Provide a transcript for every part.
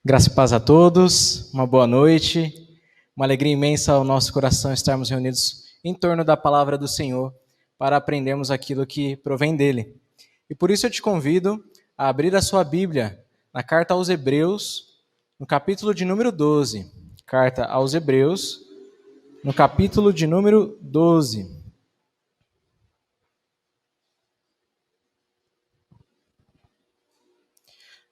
Graça e paz a todos, uma boa noite, uma alegria imensa ao nosso coração estarmos reunidos em torno da palavra do Senhor para aprendermos aquilo que provém dele. E por isso eu te convido a abrir a sua Bíblia na carta aos Hebreus, no capítulo de número 12. Carta aos Hebreus, no capítulo de número 12.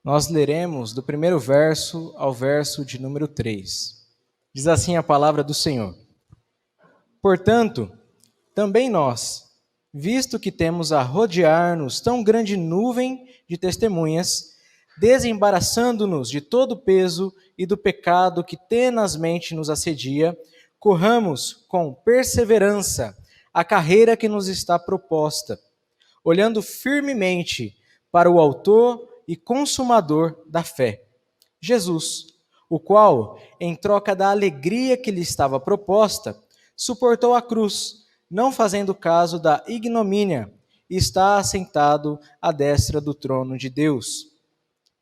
Nós leremos do primeiro verso ao verso de número 3. Diz assim a palavra do Senhor: Portanto, também nós, visto que temos a rodear-nos tão grande nuvem de testemunhas, desembaraçando-nos de todo o peso e do pecado que tenazmente nos assedia, corramos com perseverança a carreira que nos está proposta, olhando firmemente para o autor e consumador da fé, Jesus, o qual, em troca da alegria que lhe estava proposta, suportou a cruz, não fazendo caso da ignomínia, e está assentado à destra do trono de Deus.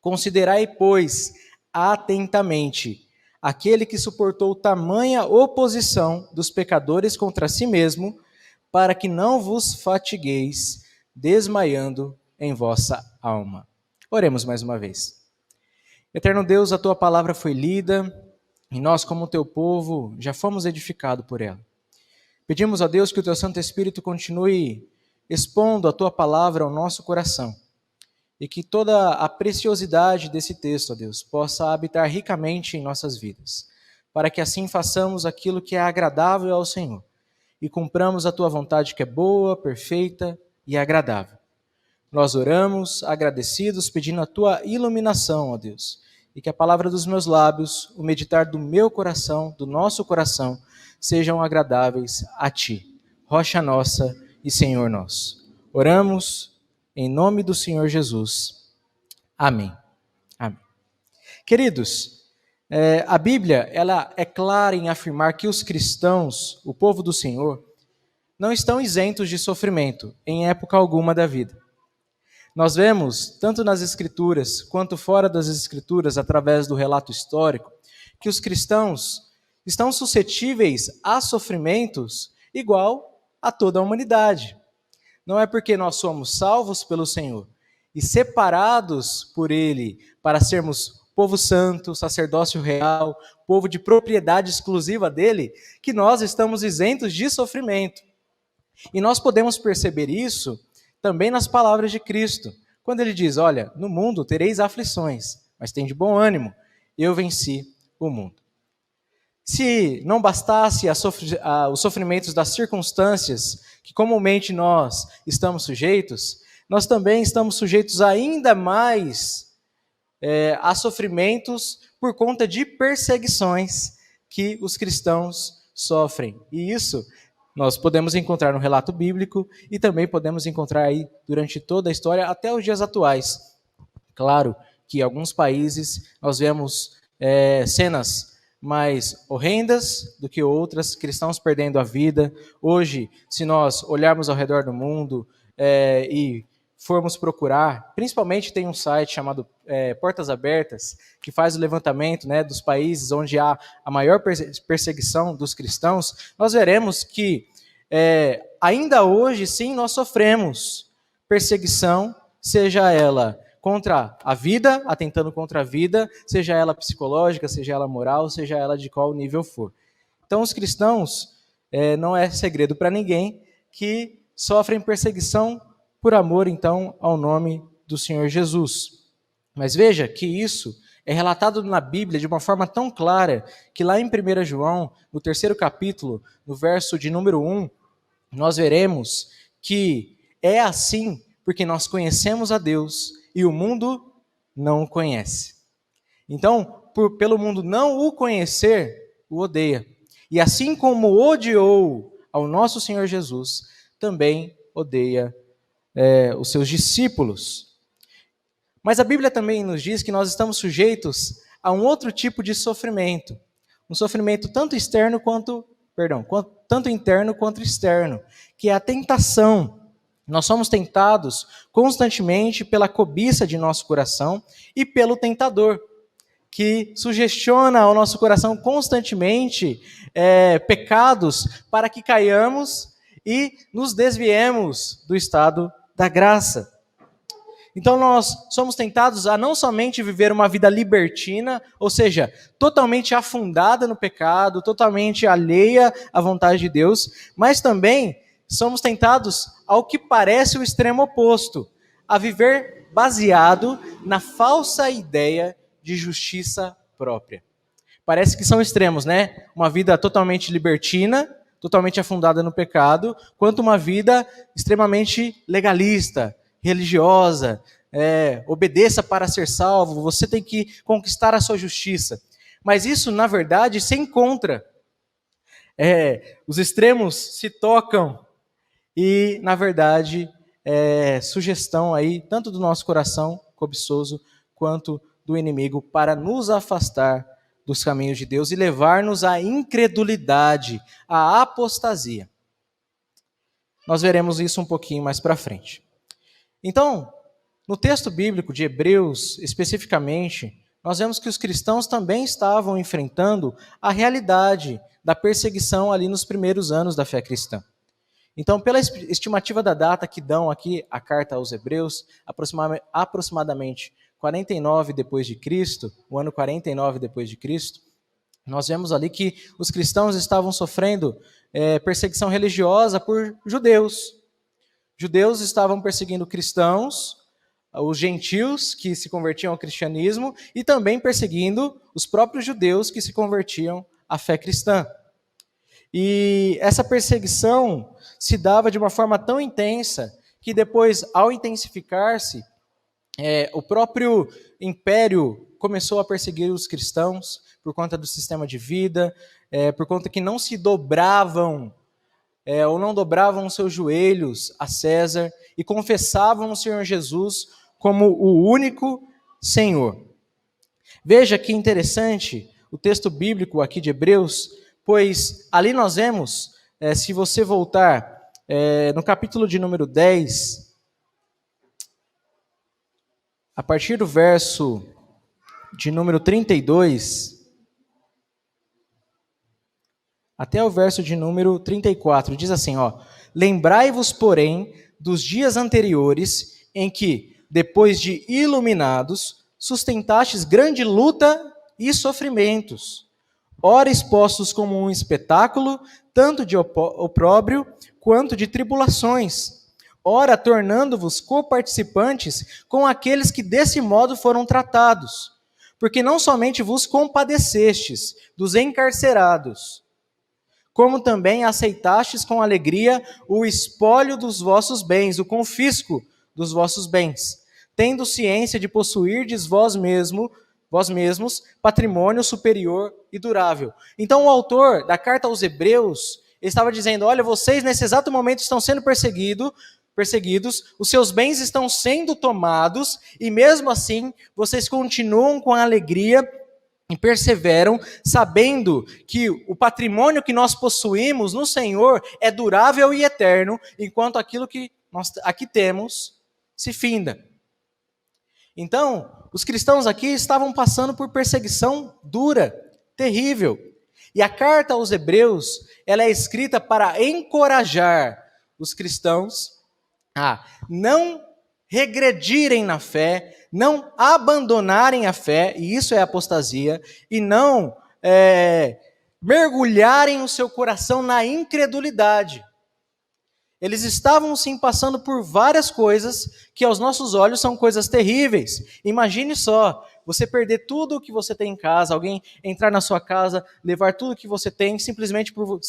Considerai, pois, atentamente aquele que suportou tamanha oposição dos pecadores contra si mesmo, para que não vos fatigueis, desmaiando em vossa alma. Oremos mais uma vez. Eterno Deus, a tua palavra foi lida e nós, como teu povo, já fomos edificados por ela. Pedimos a Deus que o teu Santo Espírito continue expondo a tua palavra ao nosso coração e que toda a preciosidade desse texto, ó Deus, possa habitar ricamente em nossas vidas, para que assim façamos aquilo que é agradável ao Senhor e cumpramos a tua vontade que é boa, perfeita e agradável. Nós oramos agradecidos, pedindo a tua iluminação, ó Deus, e que a palavra dos meus lábios, o meditar do meu coração, do nosso coração, sejam agradáveis a ti, rocha nossa e Senhor nosso. Oramos em nome do Senhor Jesus. Amém. Amém. Queridos, a Bíblia ela é clara em afirmar que os cristãos, o povo do Senhor, não estão isentos de sofrimento em época alguma da vida. Nós vemos, tanto nas Escrituras quanto fora das Escrituras, através do relato histórico, que os cristãos estão suscetíveis a sofrimentos igual a toda a humanidade. Não é porque nós somos salvos pelo Senhor e separados por Ele para sermos povo santo, sacerdócio real, povo de propriedade exclusiva dele, que nós estamos isentos de sofrimento. E nós podemos perceber isso também nas palavras de Cristo, quando ele diz, olha, no mundo tereis aflições, mas tem de bom ânimo, eu venci o mundo. Se não bastasse os sofrimentos das circunstâncias que comumente nós estamos sujeitos, nós também estamos sujeitos ainda mais a sofrimentos por conta de perseguições que os cristãos sofrem. E isso nós podemos encontrar no relato bíblico e também podemos encontrar aí durante toda a história até os dias atuais. Claro que em alguns países nós vemos cenas mais horrendas do que outras, cristãos perdendo a vida. Hoje, se nós olharmos ao redor do mundo e formos procurar, principalmente tem um site chamado Portas Abertas, que faz o levantamento dos países onde há a maior perseguição dos cristãos, nós veremos que ainda hoje, sim, nós sofremos perseguição, seja ela contra a vida, atentando contra a vida, seja ela psicológica, seja ela moral, seja ela de qual nível for. Então, os cristãos, não é segredo para ninguém, que sofrem perseguição por amor, então, ao nome do Senhor Jesus. Mas veja que isso é relatado na Bíblia de uma forma tão clara que lá em 1 João, no 3º capítulo, no verso de número 1, nós veremos que é assim porque nós conhecemos a Deus e o mundo não o conhece. Então, pelo mundo não o conhecer, o odeia. E assim como odiou ao nosso Senhor Jesus, também odeia os seus discípulos. Mas a Bíblia também nos diz que nós estamos sujeitos a um outro tipo de sofrimento. Um sofrimento tanto interno quanto externo, que é a tentação. Nós somos tentados constantemente pela cobiça de nosso coração e pelo tentador, que sugestiona ao nosso coração constantemente pecados para que caiamos e nos desviemos do estado da graça. Então nós somos tentados a não somente viver uma vida libertina, ou seja, totalmente afundada no pecado, totalmente alheia à vontade de Deus, mas também somos tentados ao que parece o extremo oposto, a viver baseado na falsa ideia de justiça própria. Parece que são extremos, né? Uma vida totalmente libertina, totalmente afundada no pecado, quanto uma vida extremamente legalista, religiosa, obedeça para ser salvo, você tem que conquistar a sua justiça. Mas isso, na verdade, se encontra. Os extremos se tocam e, na verdade, sugestão aí, tanto do nosso coração cobiçoso, quanto do inimigo, para nos afastar dos caminhos de Deus e levar-nos à incredulidade, à apostasia. Nós veremos isso um pouquinho mais para frente. Então, no texto bíblico de Hebreus, especificamente, nós vemos que os cristãos também estavam enfrentando a realidade da perseguição ali nos primeiros anos da fé cristã. Então, pela estimativa da data que dão aqui a carta aos Hebreus, aproximadamente 49 depois de Cristo, o ano 49 depois de Cristo, nós vemos ali que os cristãos estavam sofrendo perseguição religiosa por judeus. Judeus estavam perseguindo cristãos, os gentios que se convertiam ao cristianismo e também perseguindo os próprios judeus que se convertiam à fé cristã. E essa perseguição se dava de uma forma tão intensa que depois, ao intensificar-se, o próprio império começou a perseguir os cristãos por conta do sistema de vida, por conta que não se dobravam ou não dobravam seus joelhos a César e confessavam o Senhor Jesus como o único Senhor. Veja que interessante o texto bíblico aqui de Hebreus, pois ali nós vemos, se você voltar no capítulo de número 10, a partir do verso de número 32, até o verso de número 34, diz assim, lembrai-vos, porém, dos dias anteriores, em que, depois de iluminados, sustentastes grande luta e sofrimentos, ora expostos como um espetáculo, tanto de opróbrio quanto de tribulações, ora tornando-vos coparticipantes com aqueles que desse modo foram tratados, porque não somente vos compadecestes dos encarcerados, como também aceitastes com alegria o espólio dos vossos bens, o confisco dos vossos bens, tendo ciência de possuirdes vós mesmos patrimônio superior e durável. Então o autor da carta aos Hebreus estava dizendo, olha, vocês nesse exato momento estão sendo perseguidos, os seus bens estão sendo tomados, e mesmo assim vocês continuam com alegria e perseveram, sabendo que o patrimônio que nós possuímos no Senhor é durável e eterno, enquanto aquilo que nós aqui temos se finda. Então, os cristãos aqui estavam passando por perseguição dura, terrível. E a carta aos Hebreus, ela é escrita para encorajar os cristãos a não regredirem na fé, não abandonarem a fé, e isso é apostasia, e não mergulharem o seu coração na incredulidade. Eles estavam sim passando por várias coisas que aos nossos olhos são coisas terríveis. Imagine só, você perder tudo o que você tem em casa, alguém entrar na sua casa, levar tudo o que você tem, simplesmente por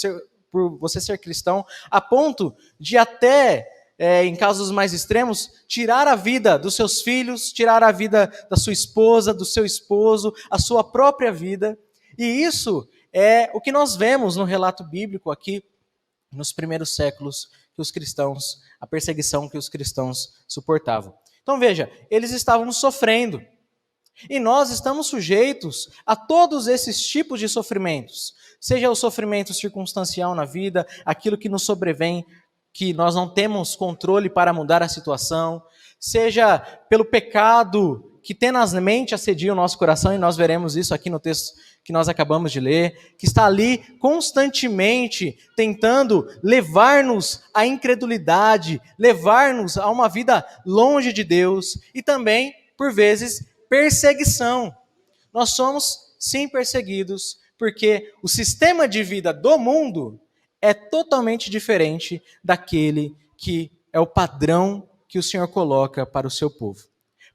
você ser cristão, a ponto de até, em casos mais extremos, tirar a vida dos seus filhos, tirar a vida da sua esposa, do seu esposo, a sua própria vida. E isso é o que nós vemos no relato bíblico aqui, nos primeiros séculos, que os cristãos, a perseguição que os cristãos suportavam. Então veja, eles estavam sofrendo. E nós estamos sujeitos a todos esses tipos de sofrimentos. Seja o sofrimento circunstancial na vida, aquilo que nos sobrevém, que nós não temos controle para mudar a situação, seja pelo pecado que tenazmente assedia o nosso coração, e nós veremos isso aqui no texto que nós acabamos de ler, que está ali constantemente tentando levar-nos à incredulidade, levar-nos a uma vida longe de Deus, e também, por vezes, perseguição. Nós somos, sim, perseguidos, porque o sistema de vida do mundo é totalmente diferente daquele que é o padrão que o Senhor coloca para o seu povo.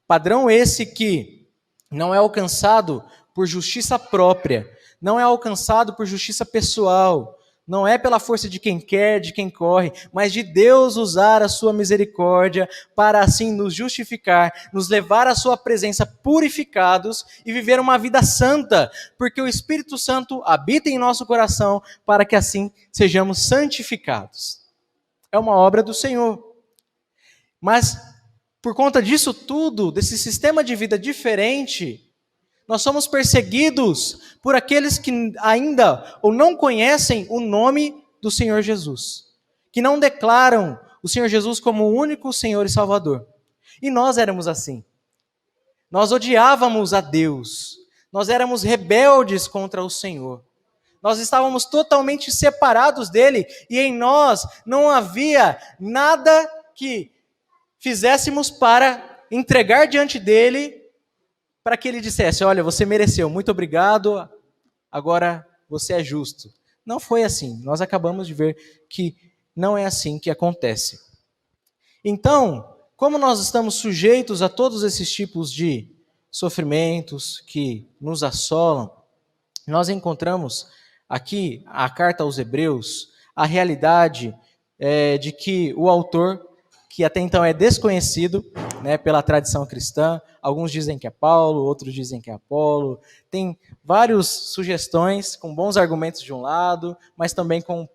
Padrão esse que não é alcançado por justiça própria, não é alcançado por justiça pessoal, não é pela força de quem quer, de quem corre, mas de Deus usar a sua misericórdia para assim nos justificar, nos levar à sua presença purificados e viver uma vida santa, porque o Espírito Santo habita em nosso coração para que assim sejamos santificados. É uma obra do Senhor. Mas por conta disso tudo, desse sistema de vida diferente, nós somos perseguidos por aqueles que ainda ou não conhecem o nome do Senhor Jesus, que não declaram o Senhor Jesus como o único Senhor e Salvador. E nós éramos assim. Nós odiávamos a Deus, nós éramos rebeldes contra o Senhor. Nós estávamos totalmente separados dele e em nós não havia nada que fizéssemos para entregar diante dele, para que ele dissesse, olha, você mereceu, muito obrigado, agora você é justo. Não foi assim, nós acabamos de ver que não é assim que acontece. Então, como nós estamos sujeitos a todos esses tipos de sofrimentos que nos assolam, nós encontramos aqui a carta aos Hebreus, a realidade de que o autor, que até então é desconhecido, né, pela tradição cristã, alguns dizem que é Paulo, outros dizem que é Apolo, tem várias sugestões com bons argumentos de um lado, mas também com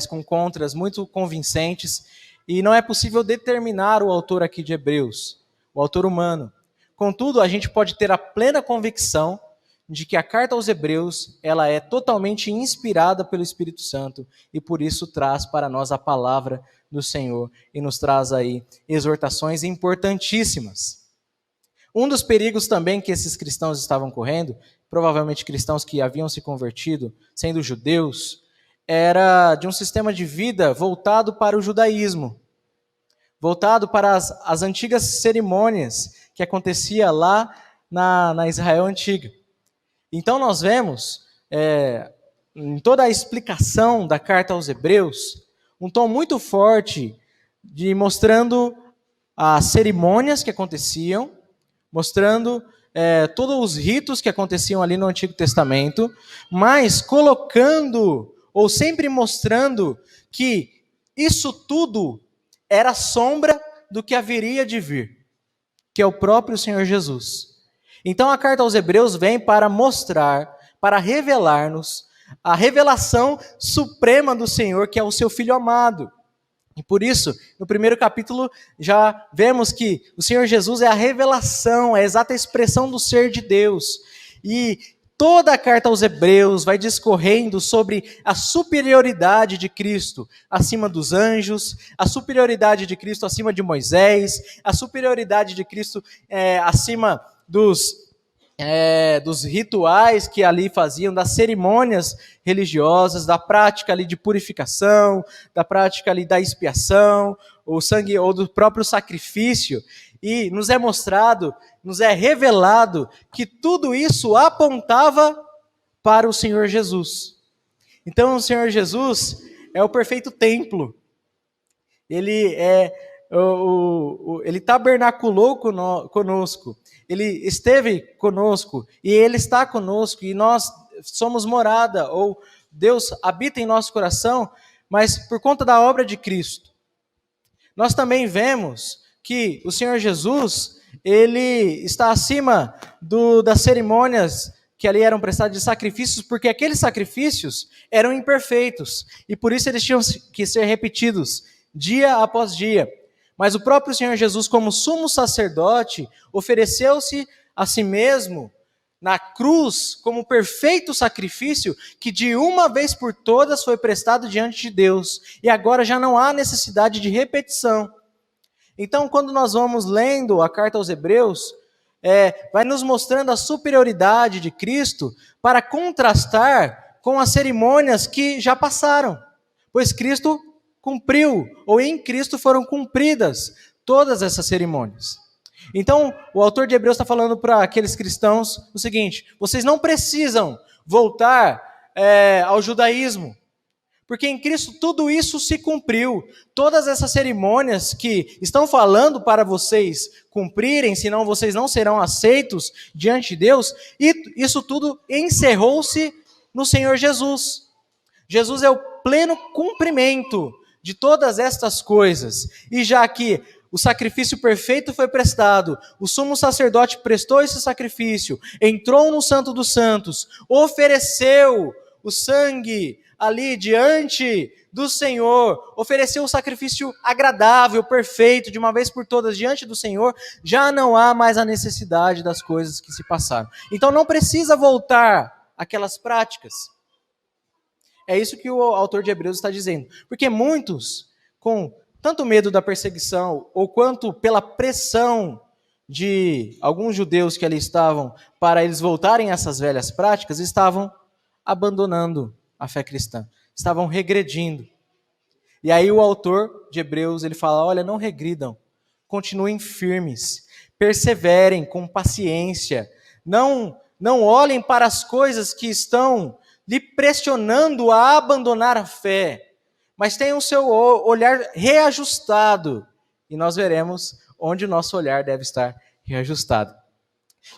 com contras muito convincentes, e não é possível determinar o autor aqui de Hebreus, o autor humano. Contudo, a gente pode ter a plena convicção de que a carta aos Hebreus, ela é totalmente inspirada pelo Espírito Santo e por isso traz para nós a palavra do Senhor e nos traz aí exortações importantíssimas. Um dos perigos também que esses cristãos estavam correndo, provavelmente cristãos que haviam se convertido, sendo judeus, era de um sistema de vida voltado para o judaísmo, voltado para as antigas cerimônias que acontecia lá na Israel antiga. Então nós vemos, em toda a explicação da carta aos Hebreus, um tom muito forte de mostrando as cerimônias que aconteciam, mostrando todos os ritos que aconteciam ali no Antigo Testamento, mas colocando, ou sempre mostrando, que isso tudo era sombra do que haveria de vir, que é o próprio Senhor Jesus. Então a carta aos Hebreus vem para mostrar, para revelar-nos a revelação suprema do Senhor, que é o seu Filho amado. E por isso, no primeiro capítulo, já vemos que o Senhor Jesus é a revelação, é a exata expressão do ser de Deus. E toda a carta aos Hebreus vai discorrendo sobre a superioridade de Cristo acima dos anjos, a superioridade de Cristo acima de Moisés, a superioridade de Cristo acima dos rituais que ali faziam, das cerimônias religiosas, da prática ali de purificação, da prática ali da expiação, o sangue ou do próprio sacrifício, e nos é mostrado, nos é revelado que tudo isso apontava para o Senhor Jesus. Então o Senhor Jesus é o perfeito templo. Ele ele tabernaculou conosco, ele esteve conosco e ele está conosco e nós somos morada, ou Deus habita em nosso coração, mas por conta da obra de Cristo. Nós também vemos que o Senhor Jesus, ele está acima das cerimônias que ali eram prestadas de sacrifícios, porque aqueles sacrifícios eram imperfeitos e por isso eles tinham que ser repetidos dia após dia. Mas o próprio Senhor Jesus, como sumo sacerdote, ofereceu-se a si mesmo na cruz como perfeito sacrifício que de uma vez por todas foi prestado diante de Deus. E agora já não há necessidade de repetição. Então, quando nós vamos lendo a carta aos Hebreus, vai nos mostrando a superioridade de Cristo para contrastar com as cerimônias que já passaram, pois Cristo cumpriu, ou em Cristo foram cumpridas todas essas cerimônias. Então, o autor de Hebreus está falando para aqueles cristãos o seguinte: vocês não precisam voltar ao judaísmo, porque em Cristo tudo isso se cumpriu. Todas essas cerimônias que estão falando para vocês cumprirem, senão vocês não serão aceitos diante de Deus, e isso tudo encerrou-se no Senhor Jesus. Jesus é o pleno cumprimento de todas estas coisas. E já que o sacrifício perfeito foi prestado, o sumo sacerdote prestou esse sacrifício, entrou no Santo dos Santos, ofereceu o sangue ali diante do Senhor, ofereceu o sacrifício agradável, perfeito, de uma vez por todas diante do Senhor, já não há mais a necessidade das coisas que se passaram. Então não precisa voltar àquelas práticas. É isso que o autor de Hebreus está dizendo. Porque muitos, com tanto medo da perseguição, ou quanto pela pressão de alguns judeus que ali estavam, para eles voltarem a essas velhas práticas, estavam abandonando a fé cristã, estavam regredindo. E aí o autor de Hebreus, ele fala, olha, não regridam, continuem firmes, perseverem com paciência, não olhem para as coisas que estão lhe pressionando a abandonar a fé, mas tenham o seu olhar reajustado, e nós veremos onde o nosso olhar deve estar reajustado.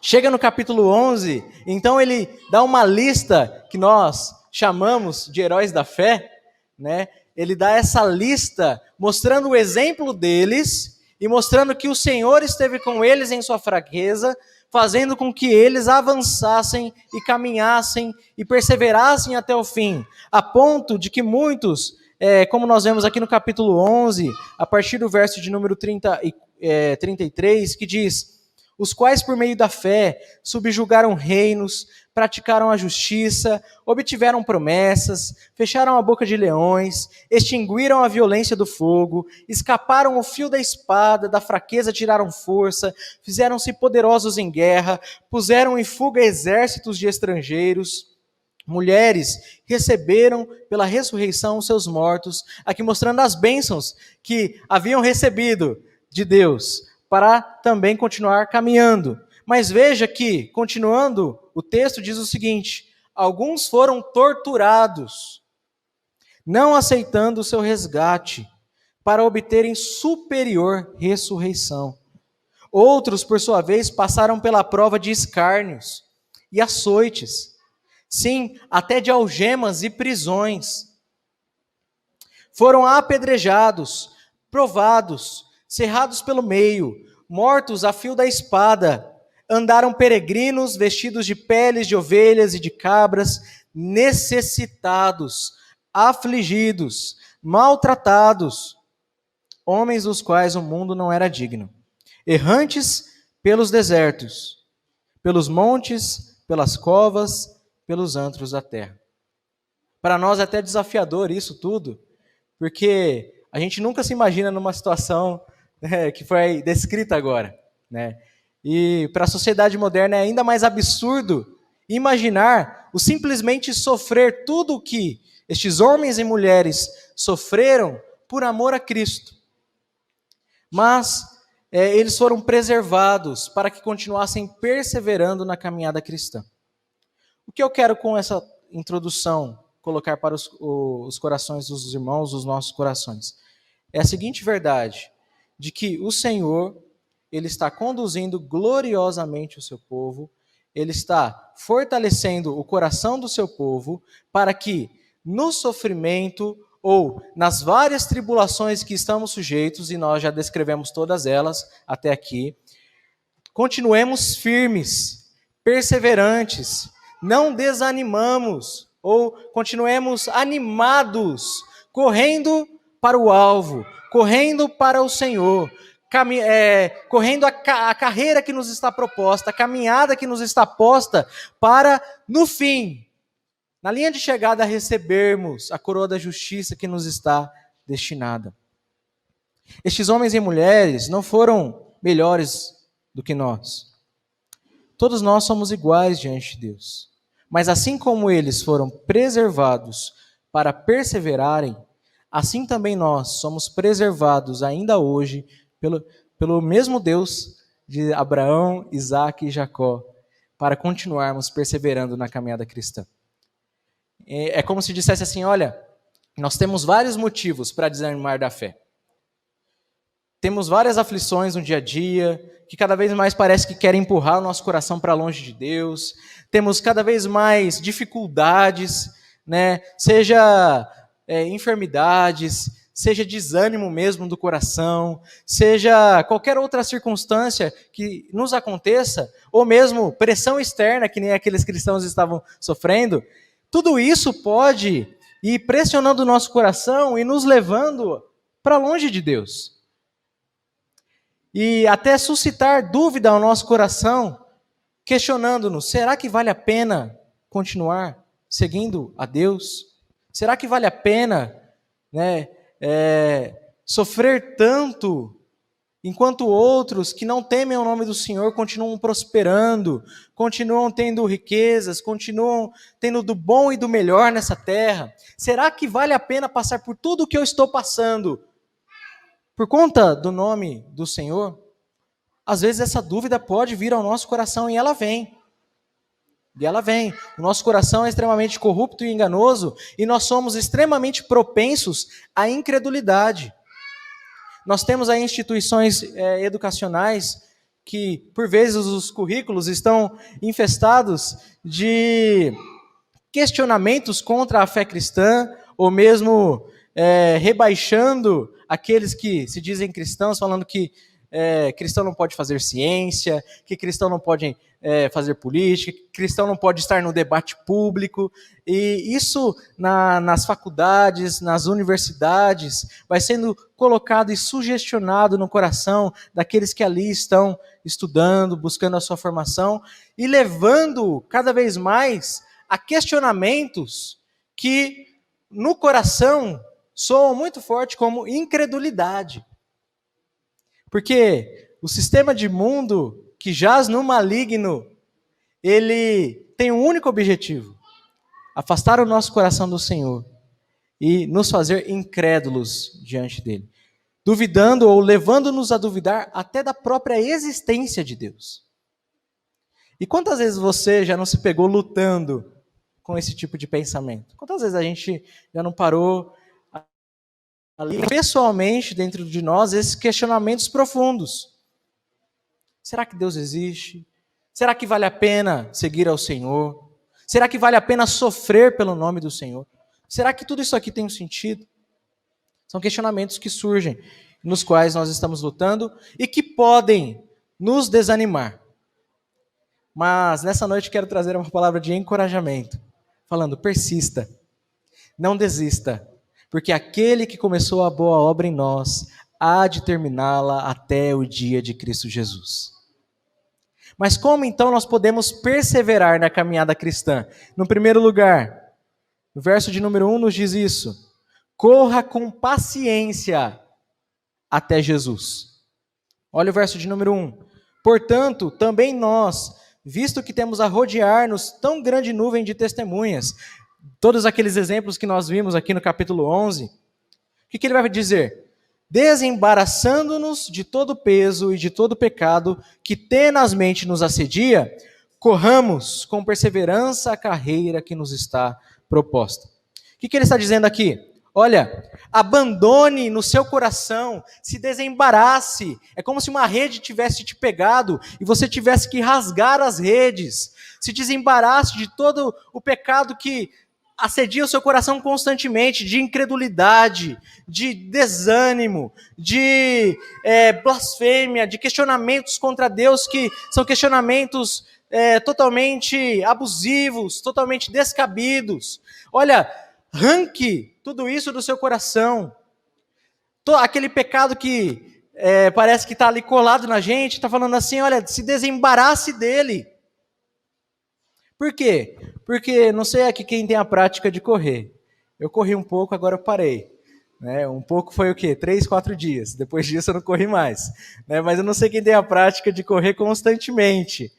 Chega no capítulo 11, então ele dá uma lista que nós chamamos de heróis da fé, né? Ele dá essa lista mostrando o exemplo deles e mostrando que o Senhor esteve com eles em sua fraqueza, fazendo com que eles avançassem e caminhassem e perseverassem até o fim, a ponto de que muitos, como nós vemos aqui no capítulo 11, a partir do verso de número 33, que diz: os quais por meio da fé subjugaram reinos, praticaram a justiça, obtiveram promessas, fecharam a boca de leões, extinguiram a violência do fogo, escaparam o fio da espada, da fraqueza tiraram força, fizeram-se poderosos em guerra, puseram em fuga exércitos de estrangeiros. Mulheres receberam pela ressurreição os seus mortos, aqui mostrando as bênçãos que haviam recebido de Deus, para também continuar caminhando. Mas veja que, continuando, o texto diz o seguinte: alguns foram torturados, não aceitando o seu resgate, para obterem superior ressurreição. Outros, por sua vez, passaram pela prova de escárnios e açoites, sim, até de algemas e prisões. Foram apedrejados, provados, cerrados pelo meio, mortos a fio da espada, andaram peregrinos vestidos de peles de ovelhas e de cabras, necessitados, afligidos, maltratados, homens dos quais o mundo não era digno, errantes pelos desertos, pelos montes, pelas covas, pelos antros da terra. Para nós é até desafiador isso tudo, porque a gente nunca se imagina numa situação que foi descrita agora, né? E para a sociedade moderna é ainda mais absurdo imaginar o simplesmente sofrer tudo o que estes homens e mulheres sofreram por amor a Cristo. Mas eles foram preservados para que continuassem perseverando na caminhada cristã. O que eu quero com essa introdução colocar para os corações dos irmãos, os nossos corações, é a seguinte verdade: de que o Senhor, Ele está conduzindo gloriosamente o seu povo, Ele está fortalecendo o coração do seu povo, para que no sofrimento ou nas várias tribulações que estamos sujeitos, e nós já descrevemos todas elas até aqui, continuemos firmes, perseverantes, não desanimamos, ou continuemos animados, correndo para o alvo, correndo para o Senhor, correndo a carreira que nos está proposta, a caminhada que nos está posta, para, no fim, na linha de chegada, recebermos a coroa da justiça que nos está destinada. Estes homens e mulheres não foram melhores do que nós. Todos nós somos iguais diante de Deus. Mas assim como eles foram preservados para perseverarem, assim também nós somos preservados ainda hoje pelo mesmo Deus de Abraão, Isaque e Jacó, para continuarmos perseverando na caminhada cristã. É como se dissesse assim, olha, nós temos vários motivos para desanimar da fé. Temos várias aflições no dia a dia, que cada vez mais parece que querem empurrar o nosso coração para longe de Deus. Temos cada vez mais dificuldades, né? Seja enfermidades, seja desânimo mesmo do coração, seja qualquer outra circunstância que nos aconteça, ou mesmo pressão externa, que nem aqueles cristãos estavam sofrendo. Tudo isso pode ir pressionando o nosso coração e nos levando para longe de Deus. E até suscitar dúvida ao nosso coração, questionando-nos, será que vale a pena continuar seguindo a Deus? Será que vale a pena, né, sofrer tanto, enquanto outros que não temem o nome do Senhor continuam prosperando, continuam tendo riquezas, continuam tendo do bom e do melhor nessa terra? Será que vale a pena passar por tudo o que eu estou passando por conta do nome do Senhor? Às vezes essa dúvida pode vir ao nosso coração e ela vem. E ela vem. O nosso coração é extremamente corrupto e enganoso e nós somos extremamente propensos à incredulidade. Nós temos aí instituições educacionais que, por vezes, os currículos estão infestados de questionamentos contra a fé cristã, ou mesmo rebaixando aqueles que se dizem cristãos, falando que cristão não pode fazer ciência, que cristão não pode fazer política, que cristão não pode estar no debate público. E isso nas faculdades, nas universidades, vai sendo colocado e sugestionado no coração daqueles que ali estão estudando, buscando a sua formação, e levando cada vez mais a questionamentos que no coração soam muito forte como incredulidade. Porque o sistema de mundo que jaz no maligno, ele tem um único objetivo: afastar o nosso coração do Senhor e nos fazer incrédulos diante dele, duvidando ou levando-nos a duvidar até da própria existência de Deus. E quantas vezes você já não se pegou lutando com esse tipo de pensamento? Quantas vezes a gente já não parou ali, pessoalmente, dentro de nós, esses questionamentos profundos? Será que Deus existe? Será que vale a pena seguir ao Senhor? Será que vale a pena sofrer pelo nome do Senhor? Será que tudo isso aqui tem um sentido? São questionamentos que surgem, nos quais nós estamos lutando e que podem nos desanimar. Mas nessa noite quero trazer uma palavra de encorajamento, falando: persista, não desista, porque aquele que começou a boa obra em nós há de terminá-la até o dia de Cristo Jesus. Mas como então nós podemos perseverar na caminhada cristã? No primeiro lugar, o verso de número 1 nos diz isso: corra com paciência até Jesus. Olha o verso de número 1. Portanto, também nós, visto que temos a rodear-nos tão grande nuvem de testemunhas, todos aqueles exemplos que nós vimos aqui no capítulo 11, o que ele vai dizer? Desembaraçando-nos de todo peso e de todo pecado que tenazmente nos assedia, corramos com perseverança a carreira que nos está proposta. O que ele está dizendo aqui? Olha, abandone no seu coração, se desembarace. É como se uma rede tivesse te pegado e você tivesse que rasgar as redes. Se desembarace de todo o pecado que assedia o seu coração constantemente, de incredulidade, de desânimo, de blasfêmia, de questionamentos contra Deus que são questionamentos totalmente abusivos, totalmente descabidos. Olha, arranque tudo isso do seu coração. Aquele pecado que parece que está ali colado na gente, está falando assim, olha, se desembarace dele. Por quê? Porque, não sei aqui quem tem a prática de correr. Eu corri um pouco, agora eu parei. Né? Um pouco foi o quê? 3, 4 dias. Depois disso eu não corri mais. Né? Mas eu não sei quem tem a prática de correr constantemente.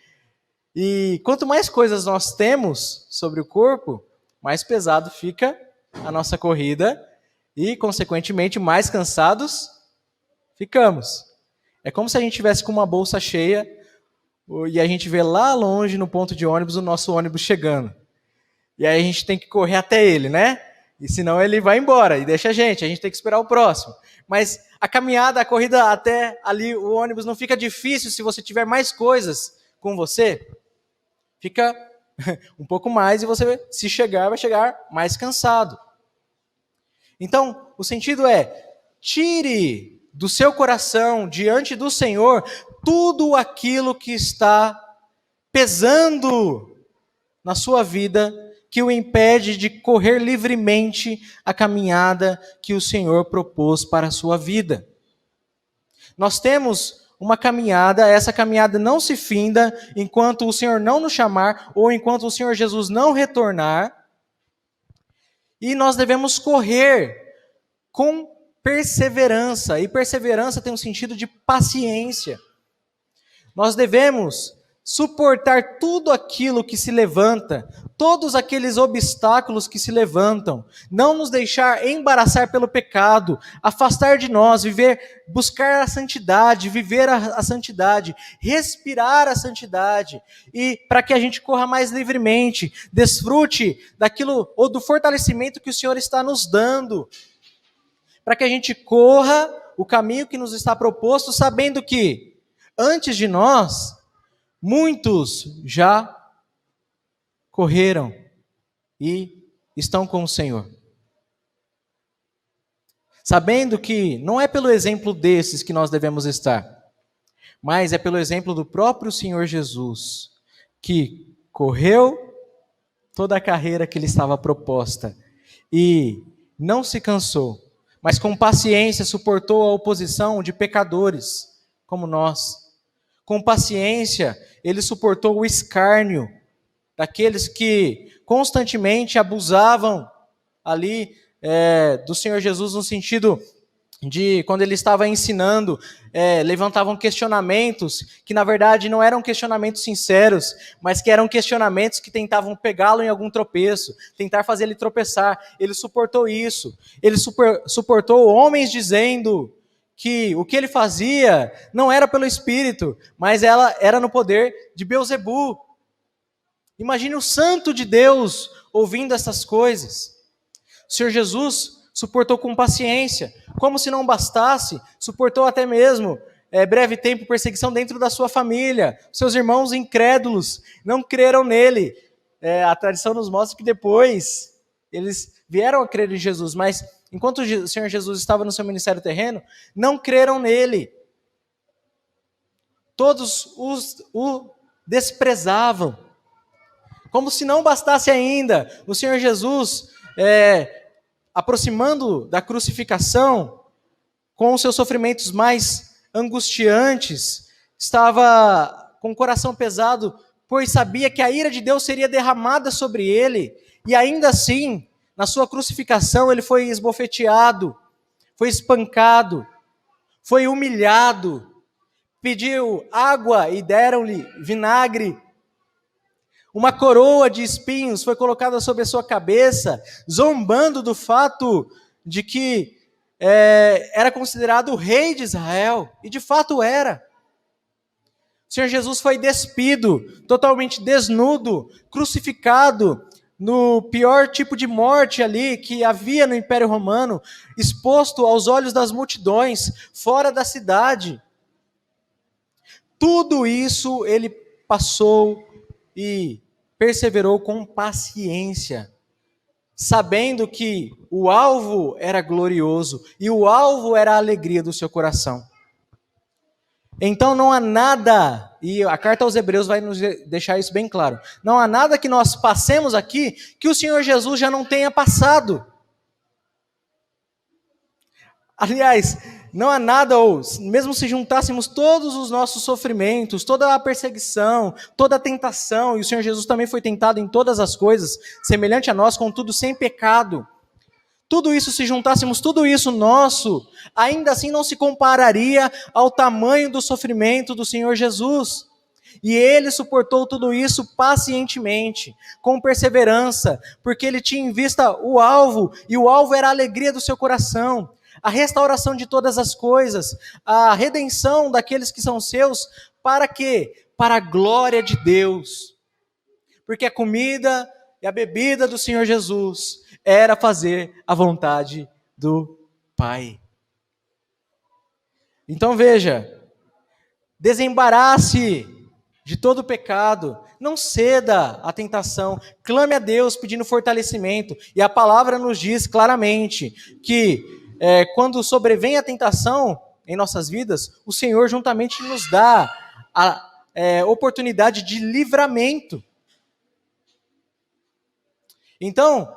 E quanto mais coisas nós temos sobre o corpo, mais pesado fica a nossa corrida e, consequentemente, mais cansados ficamos. É como se a gente tivesse com uma bolsa cheia e a gente vê lá longe no ponto de ônibus o nosso ônibus chegando. E aí a gente tem que correr até ele, né? E senão ele vai embora e deixa a gente tem que esperar o próximo. Mas a caminhada, a corrida até ali o ônibus não fica difícil se você tiver mais coisas com você. Fica um pouco mais e você, se chegar, vai chegar mais cansado. Então, o sentido é, tire do seu coração, diante do Senhor, tudo aquilo que está pesando na sua vida, que o impede de correr livremente a caminhada que o Senhor propôs para a sua vida. Nós temos uma caminhada, essa caminhada não se finda enquanto o Senhor não nos chamar ou enquanto o Senhor Jesus não retornar. E nós devemos correr com perseverança. E perseverança tem um sentido de paciência. Nós devemos suportar tudo aquilo que se levanta, todos aqueles obstáculos que se levantam, não nos deixar embaraçar pelo pecado, afastar de nós, buscar a santidade, viver a santidade, respirar a santidade, e para que a gente corra mais livremente, desfrute daquilo ou do fortalecimento que o Senhor está nos dando, para que a gente corra o caminho que nos está proposto, sabendo que antes de nós muitos já correram e estão com o Senhor. Sabendo que não é pelo exemplo desses que nós devemos estar, mas é pelo exemplo do próprio Senhor Jesus, que correu toda a carreira que lhe estava proposta e não se cansou, mas com paciência suportou a oposição de pecadores como nós. Com paciência, ele suportou o escárnio daqueles que constantemente abusavam ali do Senhor Jesus, no sentido de, quando ele estava ensinando, levantavam questionamentos que na verdade não eram questionamentos sinceros, mas que eram questionamentos que tentavam pegá-lo em algum tropeço, tentar fazer ele tropeçar. Ele suportou isso. Ele suportou homens dizendo que o que ele fazia não era pelo Espírito, mas era no poder de Beelzebu. Imagine o santo de Deus ouvindo essas coisas. O Senhor Jesus suportou com paciência, como se não bastasse, suportou até mesmo breve tempo perseguição dentro da sua família. Seus irmãos incrédulos não creram nele. A tradição nos mostra que depois eles vieram a crer em Jesus, mas enquanto o Senhor Jesus estava no seu ministério terreno, não creram nele. Todos o desprezavam. Como se não bastasse ainda, o Senhor Jesus, aproximando da crucificação, com os seus sofrimentos mais angustiantes, estava com o coração pesado, pois sabia que a ira de Deus seria derramada sobre ele, e ainda assim, na sua crucificação, ele foi esbofeteado, foi espancado, foi humilhado, pediu água e deram-lhe vinagre. Uma coroa de espinhos foi colocada sobre a sua cabeça, zombando do fato de que era considerado o rei de Israel, e de fato era. O Senhor Jesus foi despido, totalmente desnudo, crucificado, no pior tipo de morte ali que havia no Império Romano, exposto aos olhos das multidões, fora da cidade. Tudo isso ele passou e perseverou com paciência, sabendo que o alvo era glorioso e o alvo era a alegria do seu coração. Então não há nada, e a carta aos Hebreus vai nos deixar isso bem claro, não há nada que nós passemos aqui que o Senhor Jesus já não tenha passado. Aliás, não há nada, ou mesmo se juntássemos todos os nossos sofrimentos, toda a perseguição, toda a tentação, e o Senhor Jesus também foi tentado em todas as coisas, semelhante a nós, contudo sem pecado. Tudo isso, se juntássemos tudo isso nosso, ainda assim não se compararia ao tamanho do sofrimento do Senhor Jesus. E ele suportou tudo isso pacientemente, com perseverança, porque ele tinha em vista o alvo, e o alvo era a alegria do seu coração, a restauração de todas as coisas, a redenção daqueles que são seus, para quê? Para a glória de Deus. Porque a comida e a bebida do Senhor Jesus era fazer a vontade do Pai. Então veja, desembarace de todo o pecado, não ceda à tentação, clame a Deus pedindo fortalecimento. E a palavra nos diz claramente que quando sobrevém a tentação em nossas vidas, o Senhor juntamente nos dá a oportunidade de livramento. Então,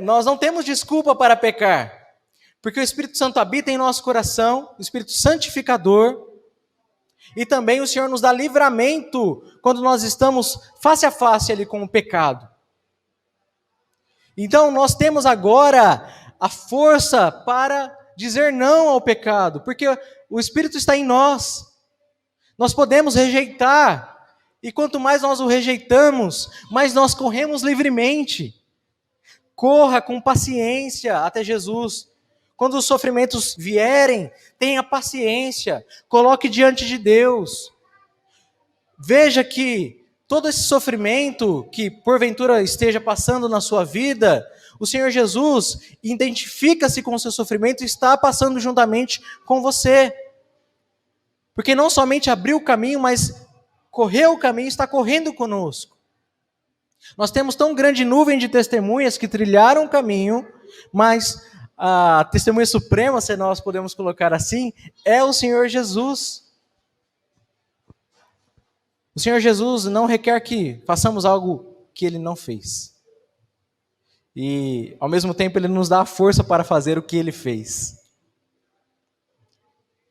nós não temos desculpa para pecar, porque o Espírito Santo habita em nosso coração, o Espírito santificador, e também o Senhor nos dá livramento quando nós estamos face a face ali com o pecado. Então nós temos agora a força para dizer não ao pecado, porque o Espírito está em nós. Nós podemos rejeitar, e quanto mais nós o rejeitamos, mais nós corremos livremente. Corra com paciência até Jesus. Quando os sofrimentos vierem, tenha paciência, coloque diante de Deus. Veja que todo esse sofrimento que porventura esteja passando na sua vida, o Senhor Jesus identifica-se com o seu sofrimento e está passando juntamente com você. Porque não somente abriu o caminho, mas correu o caminho e está correndo conosco. Nós temos tão grande nuvem de testemunhas que trilharam o caminho, mas a testemunha suprema, se nós podemos colocar assim, é o Senhor Jesus. O Senhor Jesus não requer que façamos algo que Ele não fez. E, ao mesmo tempo, Ele nos dá a força para fazer o que Ele fez.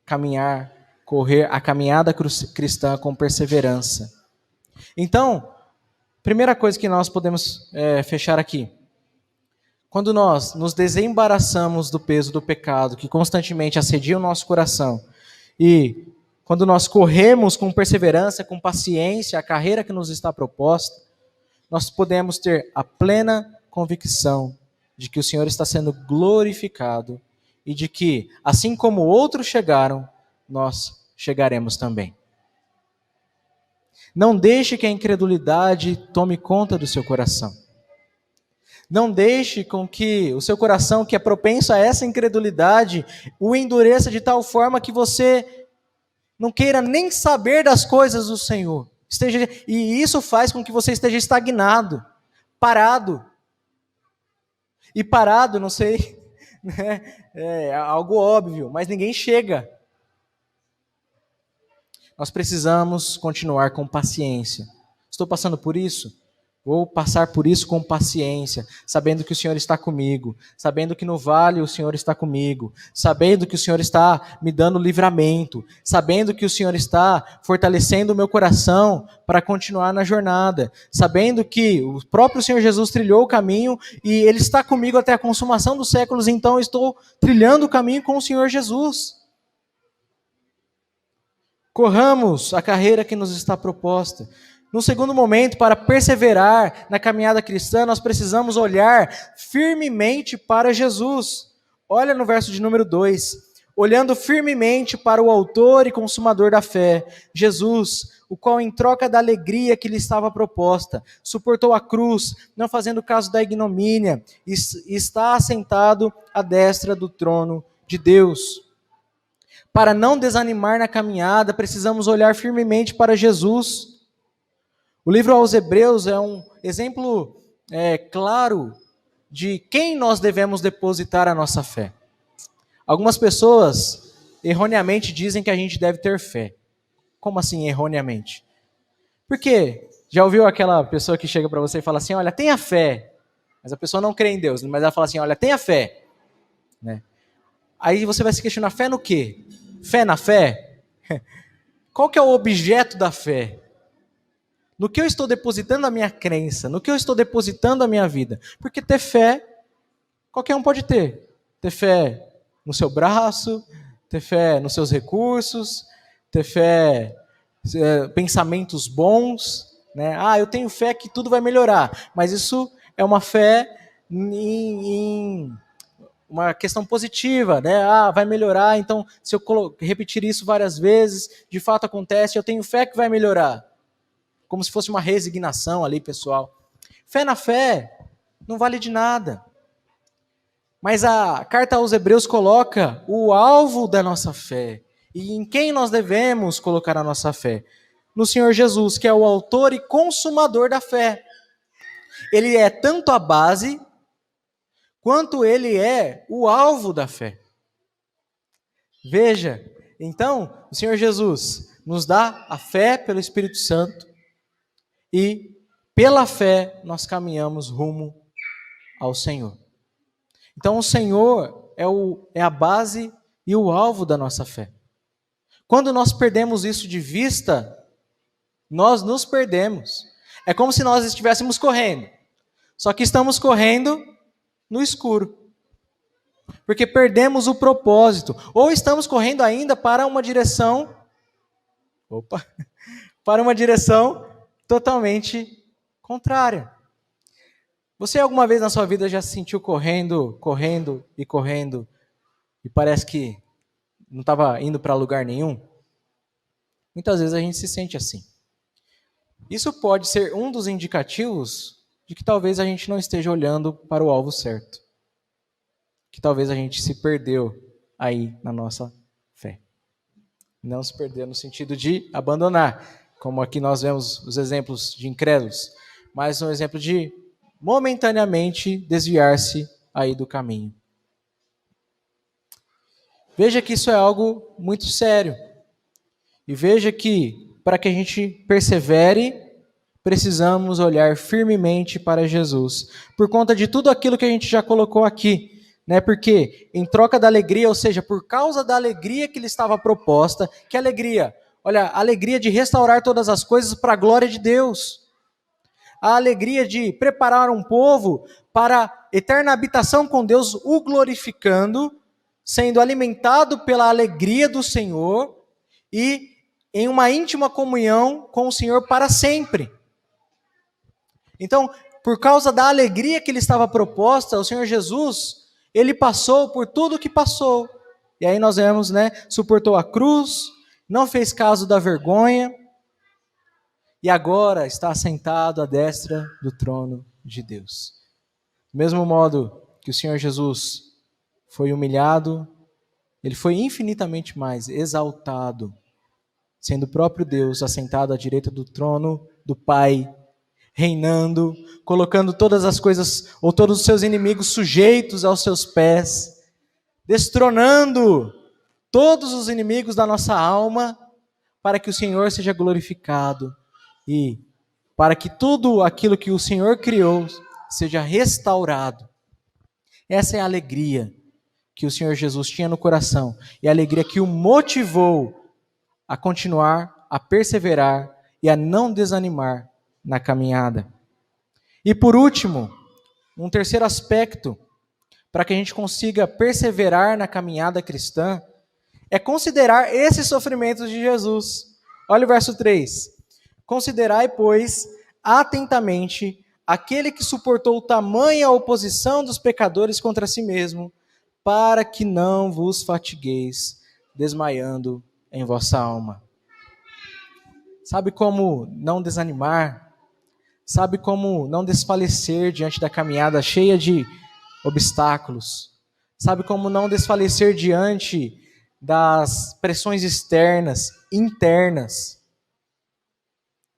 Caminhar, correr a caminhada cristã com perseverança. Então, primeira coisa que nós podemos fechar aqui. Quando nós nos desembaraçamos do peso do pecado que constantemente assedia o nosso coração, e quando nós corremos com perseverança, com paciência, a carreira que nos está proposta, nós podemos ter a plena convicção de que o Senhor está sendo glorificado e de que, assim como outros chegaram, nós chegaremos também. Não deixe que a incredulidade tome conta do seu coração. Não deixe com que o seu coração, que é propenso a essa incredulidade, o endureça de tal forma que você não queira nem saber das coisas do Senhor. E isso faz com que você esteja estagnado, parado. E parado, não sei, né, é algo óbvio, mas ninguém chega. Nós precisamos continuar com paciência. Estou passando por isso? Vou passar por isso com paciência, sabendo que o Senhor está comigo, sabendo que no vale o Senhor está comigo, sabendo que o Senhor está me dando livramento, sabendo que o Senhor está fortalecendo o meu coração para continuar na jornada, sabendo que o próprio Senhor Jesus trilhou o caminho e Ele está comigo até a consumação dos séculos, então eu estou trilhando o caminho com o Senhor Jesus. Corramos a carreira que nos está proposta. No segundo momento, para perseverar na caminhada cristã, nós precisamos olhar firmemente para Jesus. Olha no verso de número 2. Olhando firmemente para o autor e consumador da fé, Jesus, o qual em troca da alegria que lhe estava proposta, suportou a cruz, não fazendo caso da ignomínia, e está assentado à destra do trono de Deus. Para não desanimar na caminhada, precisamos olhar firmemente para Jesus. O livro aos Hebreus é um exemplo claro de quem nós devemos depositar a nossa fé. Algumas pessoas erroneamente dizem que a gente deve ter fé. Como assim erroneamente? Porque já ouviu aquela pessoa que chega para você e fala assim, olha, tenha fé. Mas a pessoa não crê em Deus, mas ela fala assim, olha, tenha fé. Né? Aí você vai se questionar, fé no quê? Fé na fé? Qual que é o objeto da fé? No que eu estou depositando a minha crença? No que eu estou depositando a minha vida? Porque ter fé, qualquer um pode ter. Ter fé no seu braço, ter fé nos seus recursos, ter fé pensamentos bons, né? Eu tenho fé que tudo vai melhorar, mas isso é uma fé em uma questão positiva, né? Vai melhorar, então se eu repetir isso várias vezes, de fato acontece, eu tenho fé que vai melhorar. Como se fosse uma resignação ali, pessoal. Fé na fé não vale de nada. Mas a carta aos Hebreus coloca o alvo da nossa fé. E em quem nós devemos colocar a nossa fé? No Senhor Jesus, que é o autor e consumador da fé. Ele é tanto a base, quanto ele é o alvo da fé. Veja, então, o Senhor Jesus nos dá a fé pelo Espírito Santo e pela fé nós caminhamos rumo ao Senhor. Então o Senhor é a base e o alvo da nossa fé. Quando nós perdemos isso de vista, nós nos perdemos. É como se nós estivéssemos correndo, só que estamos correndo no escuro. Porque perdemos o propósito. Ou estamos correndo ainda para uma direção para uma direção totalmente contrária. Você alguma vez na sua vida já se sentiu correndo e parece que não estava indo para lugar nenhum? Muitas vezes a gente se sente assim. Isso pode ser um dos indicativos de que talvez a gente não esteja olhando para o alvo certo. Que talvez a gente se perdeu aí na nossa fé. Não se perder no sentido de abandonar, como aqui nós vemos os exemplos de incrédulos, mas um exemplo de momentaneamente desviar-se aí do caminho. Veja que isso é algo muito sério. E veja que, para que a gente persevere, precisamos olhar firmemente para Jesus. Por conta de tudo aquilo que a gente já colocou aqui. Né? Porque em troca da alegria, ou seja, por causa da alegria que lhe estava proposta, que alegria? Olha, a alegria de restaurar todas as coisas para a glória de Deus. A alegria de preparar um povo para a eterna habitação com Deus, o glorificando, sendo alimentado pela alegria do Senhor e em uma íntima comunhão com o Senhor para sempre. Então, por causa da alegria que lhe estava proposta, o Senhor Jesus, ele passou por tudo o que passou. E aí nós vemos, né, suportou a cruz, não fez caso da vergonha, e agora está assentado à destra do trono de Deus. Do mesmo modo que o Senhor Jesus foi humilhado, ele foi infinitamente mais exaltado, sendo o próprio Deus assentado à direita do trono do Pai, reinando, colocando todas as coisas, ou todos os seus inimigos sujeitos aos seus pés, destronando todos os inimigos da nossa alma, para que o Senhor seja glorificado e para que tudo aquilo que o Senhor criou seja restaurado. Essa é a alegria que o Senhor Jesus tinha no coração e a alegria que o motivou a continuar, a perseverar e a não desanimar na caminhada. E por último, um terceiro aspecto para que a gente consiga perseverar na caminhada cristã é considerar esses sofrimentos de Jesus. Olha o verso 3. Considerai, pois, atentamente aquele que suportou tamanha oposição dos pecadores contra si mesmo, para que não vos fatigueis, desmaiando em vossa alma. Sabe como não desanimar? Sabe como não desfalecer diante da caminhada cheia de obstáculos? Sabe como não desfalecer diante das pressões externas, internas?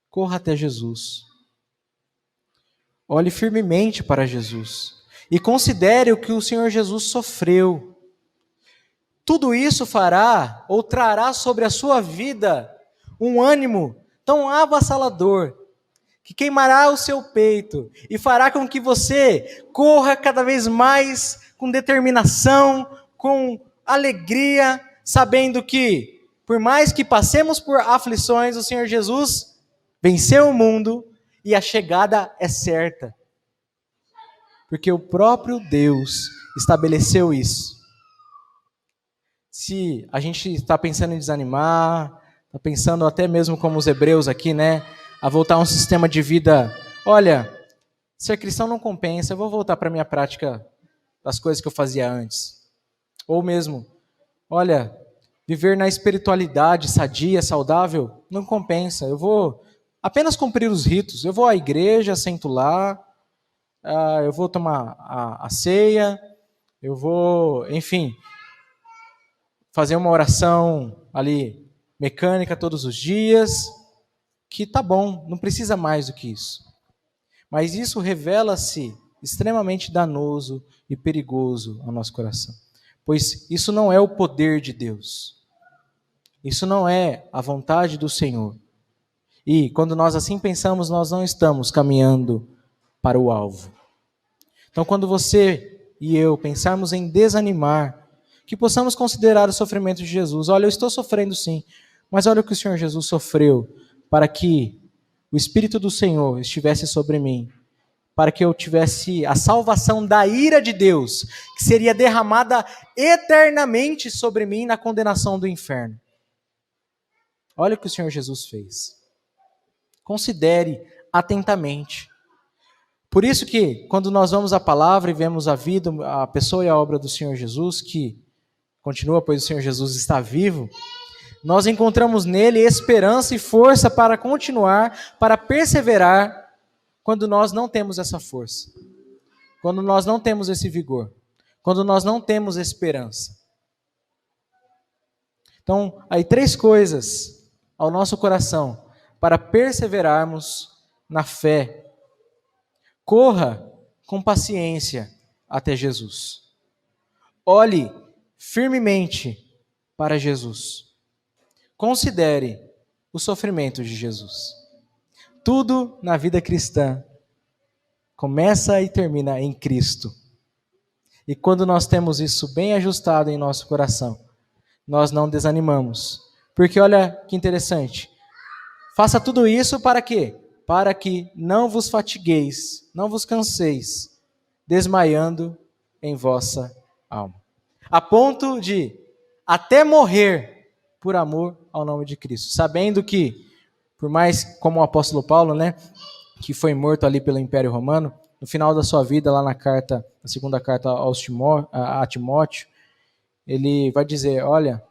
Corra até Jesus. Olhe firmemente para Jesus. E considere o que o Senhor Jesus sofreu. Tudo isso fará ou trará sobre a sua vida um ânimo tão avassalador, que queimará o seu peito e fará com que você corra cada vez mais com determinação, com alegria, sabendo que, por mais que passemos por aflições, o Senhor Jesus venceu o mundo e a chegada é certa. Porque o próprio Deus estabeleceu isso. Se a gente está pensando em desanimar, Está pensando até mesmo como os hebreus aqui, né? A voltar a um sistema de vida. Olha, ser cristão não compensa, eu vou voltar para a minha prática das coisas que eu fazia antes. Ou mesmo, olha, viver na espiritualidade sadia, saudável, não compensa. Eu vou apenas cumprir os ritos. Eu vou à igreja, sento lá, eu vou tomar a ceia, eu vou, enfim, fazer uma oração ali mecânica todos os dias, que tá bom, não precisa mais do que isso. Mas isso revela-se extremamente danoso e perigoso ao nosso coração, pois isso não é o poder de Deus. Isso não é a vontade do Senhor. E quando nós assim pensamos, nós não estamos caminhando para o alvo. Então, quando você e eu pensarmos em desanimar, que possamos considerar o sofrimento de Jesus. Olha, eu estou sofrendo sim, mas olha o que o Senhor Jesus sofreu para que o Espírito do Senhor estivesse sobre mim, para que eu tivesse a salvação da ira de Deus, que seria derramada eternamente sobre mim na condenação do inferno. Olha o que o Senhor Jesus fez. Considere atentamente. Por isso que, quando nós vamos à palavra e vemos a vida, a pessoa e a obra do Senhor Jesus, que continua, pois o Senhor Jesus está vivo, nós encontramos nele esperança e força para continuar, para perseverar, quando nós não temos essa força, quando nós não temos esse vigor, quando nós não temos esperança. Então, aí 3 coisas ao nosso coração para perseverarmos na fé. Corra com paciência até Jesus. Olhe firmemente para Jesus. Considere o sofrimento de Jesus. Tudo na vida cristã começa e termina em Cristo. E quando nós temos isso bem ajustado em nosso coração, nós não desanimamos. Porque olha que interessante. Faça tudo isso para quê? Para que não vos fatigueis, não vos canseis, desmaiando em vossa alma. A ponto de até morrer por amor ao nome de Cristo. Sabendo que, por mais como o apóstolo Paulo, né, que foi morto ali pelo Império Romano, no final da sua vida, lá na segunda carta a Timóteo, ele vai dizer, olha,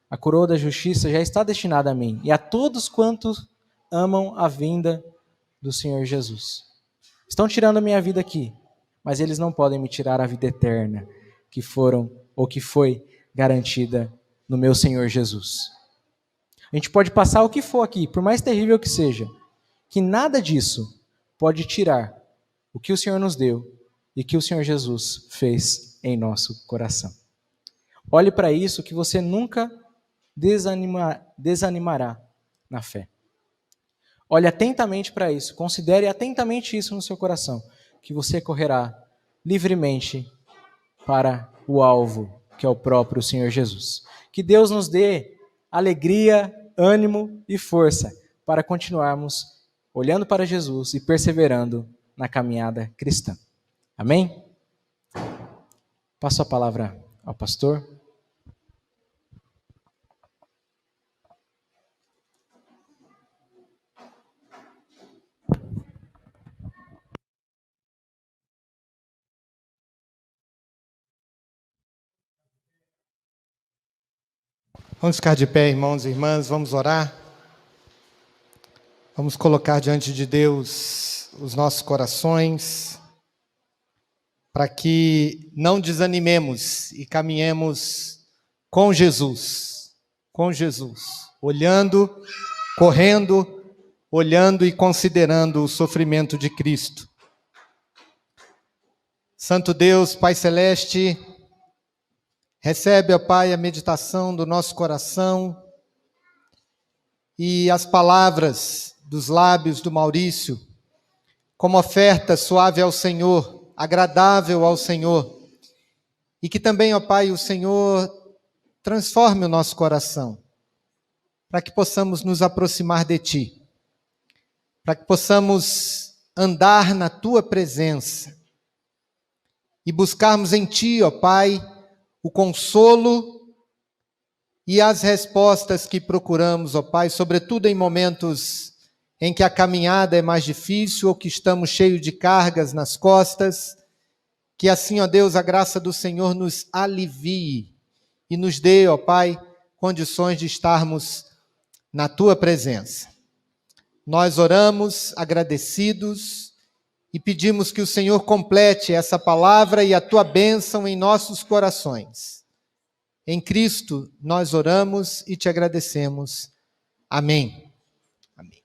a coroa da justiça já está destinada a mim e a todos quantos amam a vinda do Senhor Jesus. Estão tirando a minha vida aqui, mas eles não podem me tirar a vida eterna que foi garantida no meu Senhor Jesus. A gente pode passar o que for aqui, por mais terrível que seja, que nada disso pode tirar o que o Senhor nos deu e que o Senhor Jesus fez em nosso coração. Olhe para isso que você nunca desanimará na fé. Olhe atentamente para isso, considere atentamente isso no seu coração, que você correrá livremente para o alvo, que é o próprio Senhor Jesus. Que Deus nos dê alegria, ânimo e força para continuarmos olhando para Jesus e perseverando na caminhada cristã. Amém? Passo a palavra ao pastor. Vamos ficar de pé, irmãos e irmãs, vamos orar. Vamos colocar diante de Deus os nossos corações, para que não desanimemos e caminhemos com Jesus, olhando, correndo, olhando e considerando o sofrimento de Cristo. Santo Deus, Pai Celeste, recebe, ó Pai, a meditação do nosso coração e as palavras dos lábios do Maurício, como oferta suave ao Senhor, agradável ao Senhor, e que também, ó Pai, o Senhor transforme o nosso coração, para que possamos nos aproximar de Ti, para que possamos andar na Tua presença e buscarmos em Ti, ó Pai, o consolo e as respostas que procuramos, ó Pai, sobretudo em momentos em que a caminhada é mais difícil ou que estamos cheios de cargas nas costas, que assim, ó Deus, a graça do Senhor nos alivie e nos dê, ó Pai, condições de estarmos na Tua presença. Nós oramos agradecidos e pedimos que o Senhor complete essa palavra e a Tua bênção em nossos corações. Em Cristo nós oramos e Te agradecemos. Amém.